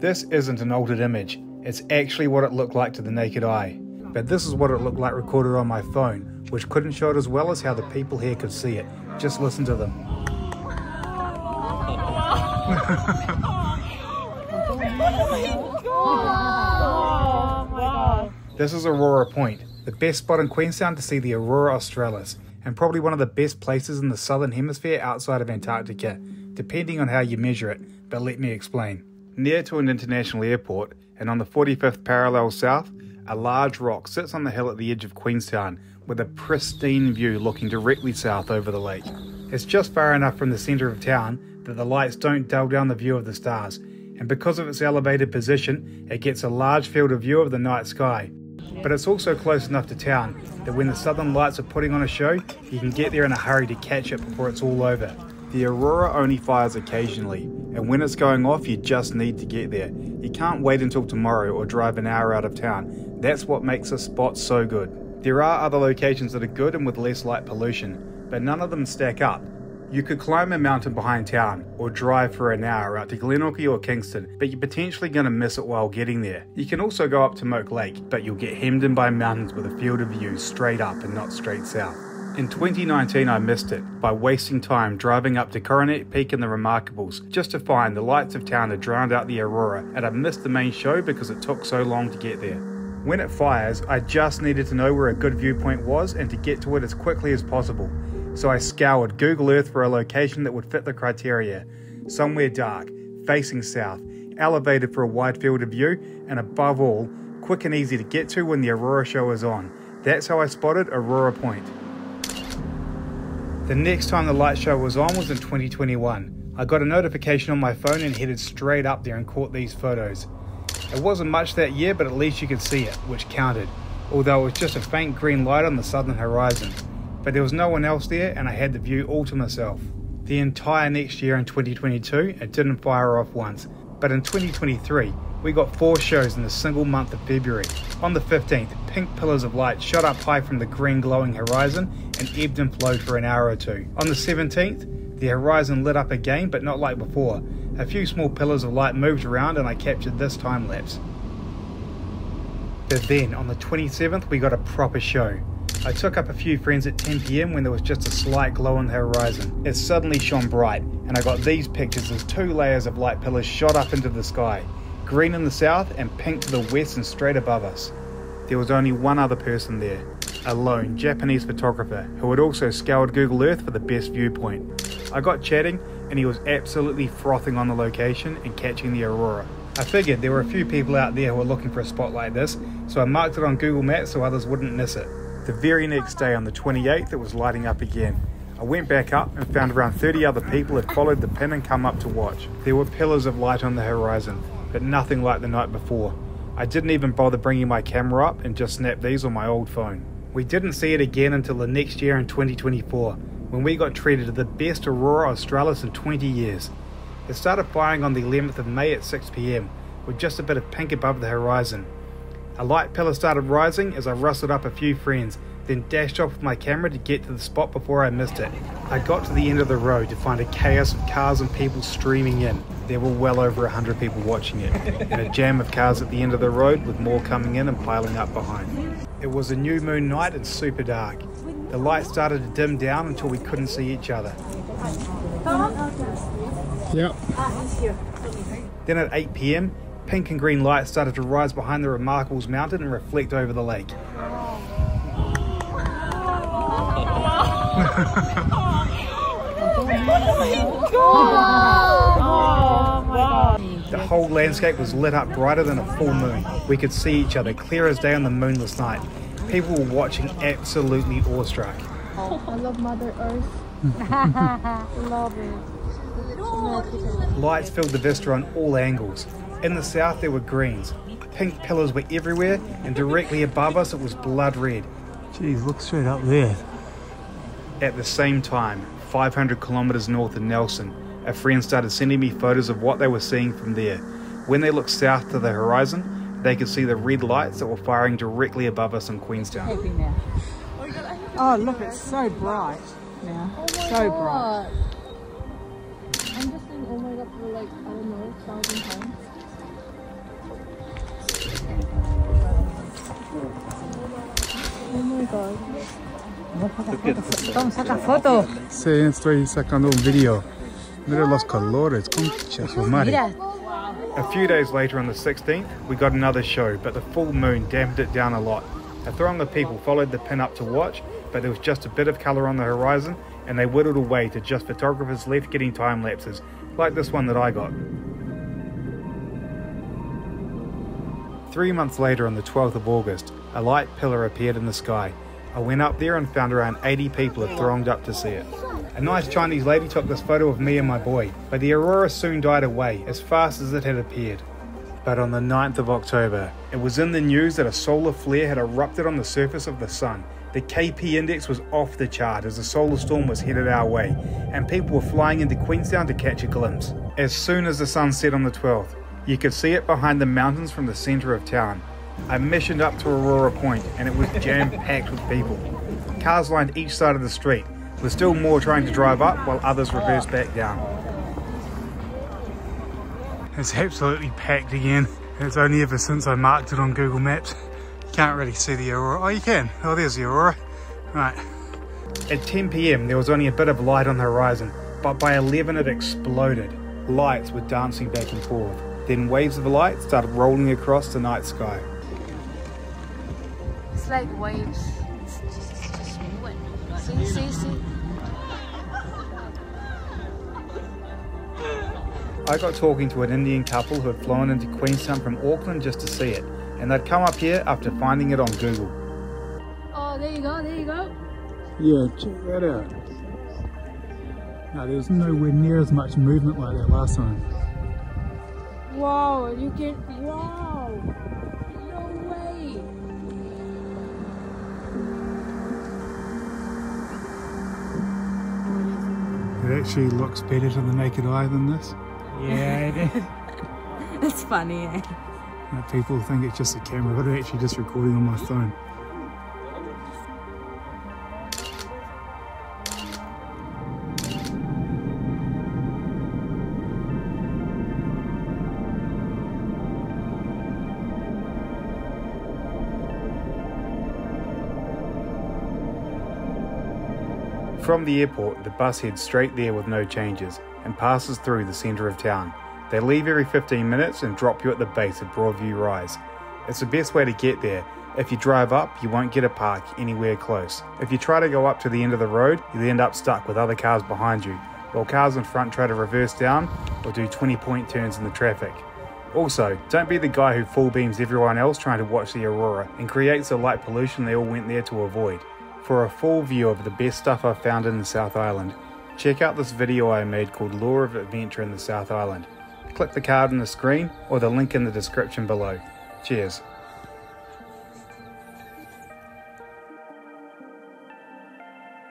This isn't an altered image, it's actually what it looked like to the naked eye. But this is what it looked like recorded on my phone, which couldn't show it as well as how the people here could see it. Just listen to them. This is Aurora Point, the best spot in Queenstown to see the Aurora Australis, and probably one of the best places in the southern hemisphere outside of Antarctica, depending on how you measure it, but let me explain. Near to an international airport, and on the 45th parallel south, a large rock sits on the hill at the edge of Queenstown, with a pristine view looking directly south over the lake. It's just far enough from the centre of town that the lights don't dull down the view of the stars, and because of its elevated position, it gets a large field of view of the night sky. But it's also close enough to town that when the southern lights are putting on a show, you can get there in a hurry to catch it before it's all over. The Aurora only fires occasionally, and when it's going off you just need to get there. You can't wait until tomorrow or drive an hour out of town. That's what makes this spot so good. There are other locations that are good and with less light pollution, but none of them stack up. You could climb a mountain behind town, or drive for an hour out to Glenorchy or Kingston, but you're potentially going to miss it while getting there. You can also go up to Moke Lake, but you'll get hemmed in by mountains with a field of view straight up and not straight south. In 2019 I missed it by wasting time driving up to Coronet Peak and the Remarkables just to find the lights of town had drowned out the Aurora, and I missed the main show because it took so long to get there. When it fires, I just needed to know where a good viewpoint was and to get to it as quickly as possible. So I scoured Google Earth for a location that would fit the criteria. Somewhere dark, facing south, elevated for a wide field of view, and above all, quick and easy to get to when the Aurora show is on. That's how I spotted Aurora Point. The next time the light show was on was in 2021. I got a notification on my phone and headed straight up there and caught these photos. It wasn't much that year, but at least you could see it, which counted, although it was just a faint green light on the southern horizon. But there was no one else there and I had the view all to myself. The entire next year in 2022, it didn't fire off once, but in 2023, we got 4 shows in a single month of February. On the 15th, pink pillars of light shot up high from the green glowing horizon and ebbed and flowed for an hour or two. On the 17th, the horizon lit up again, but not like before. A few small pillars of light moved around and I captured this time lapse. But then, on the 27th, we got a proper show. I took up a few friends at 10 PM when there was just a slight glow on the horizon. It suddenly shone bright, and I got these pictures as 2 layers of light pillars shot up into the sky. Green in the south and pink to the west and straight above us. There was only one other person there, a lone Japanese photographer who had also scoured Google Earth for the best viewpoint. I got chatting and he was absolutely frothing on the location and catching the Aurora. I figured there were a few people out there who were looking for a spot like this, so I marked it on Google Maps so others wouldn't miss it. The very next day on the 28th it was lighting up again. I went back up and found around 30 other people had followed the pin and come up to watch. There were pillars of light on the horizon, but nothing like the night before. I didn't even bother bringing my camera up and just snapped these on my old phone. We didn't see it again until the next year in 2024, when we got treated to the best Aurora Australis in 20 years. It started firing on the 11th of May at 6 PM, with just a bit of pink above the horizon. A light pillar started rising as I rustled up a few friends, then dashed off with my camera to get to the spot before I missed it. I got to the end of the road to find a chaos of cars and people streaming in. There were well over 100 people watching it, and a jam of cars at the end of the road with more coming in and piling up behind. It was a new moon night and super dark. The light started to dim down until we couldn't see each other. Yep. Then at 8 PM, pink and green lights started to rise behind the Remarkables mountain and reflect over the lake. The whole landscape was lit up brighter than a full moon. We could see each other clear as day on the moonless night. People were watching absolutely awestruck. I love Mother Earth. Love it. Lights filled the vista on all angles. In the south there were greens. Pink pillars were everywhere, and directly above us it was blood red. Jeez, look straight up there. At the same time, 500 kilometers north of Nelson, a friend started sending me photos of what they were seeing from there. When they looked south to the horizon, they could see the red lights that were firing directly above us in Queenstown. Oh look, it's so bright now. Oh my so God. bright. I'm just saying, oh my God, for like, I don't know, 1,000 times. Tom, saca foto. Sí, estoy sacando un video. Mira los colores, concha su madre. Mira. A few days later on the 16th, we got another show, but the full moon dampened it down a lot. A throng of people followed the pin up to watch, but there was just a bit of colour on the horizon, and they whittled away to just photographers left getting time lapses, like this one that I got. 3 months later, on the 12th of August, a light pillar appeared in the sky. I went up there and found around 80 people had thronged up to see it. A nice Chinese lady took this photo of me and my boy, but the aurora soon died away as fast as it had appeared. But on the 9th of October, it was in the news that a solar flare had erupted on the surface of the sun. The KP index was off the chart as a solar storm was headed our way, and people were flying into Queenstown to catch a glimpse. As soon as the sun set on the 12th, you could see it behind the mountains from the centre of town. I missioned up to Aurora Point and it was jam-packed with people. Cars lined each side of the street, with still more trying to drive up while others reversed back down. It's absolutely packed again. It's only ever since I marked it on Google Maps. You can't really see the aurora. Oh, you can. Oh, there's the aurora. Right. At 10 PM there was only a bit of light on the horizon, but by 11 it exploded. Lights were dancing back and forth. Then waves of light started rolling across the night sky. It's like waves. It's just moving. See. I got talking to an Indian couple who had flown into Queenstown from Auckland just to see it, and they'd come up here after finding it on Google. Oh, there you go. Yeah, check that out. No, there was nowhere near as much movement like that last time. Wow, you can. Wow. No way. It actually looks better to the naked eye than this. Yeah, it is. It's funny, eh? People think it's just a camera, but I'm actually just recording on my phone. From the airport, the bus heads straight there with no changes and passes through the centre of town. They leave every 15 minutes and drop you at the base of Broadview Rise. It's the best way to get there. If you drive up, you won't get a park anywhere close. If you try to go up to the end of the road, you'll end up stuck with other cars behind you, while cars in front try to reverse down or do 20-point turns in the traffic. Also, don't be the guy who full beams everyone else trying to watch the aurora and creates the light pollution they all went there to avoid. For a full view of the best stuff I've found in the South Island, check out this video I made called Lure of Adventure in the South Island. Click the card on the screen or the link in the description below. Cheers.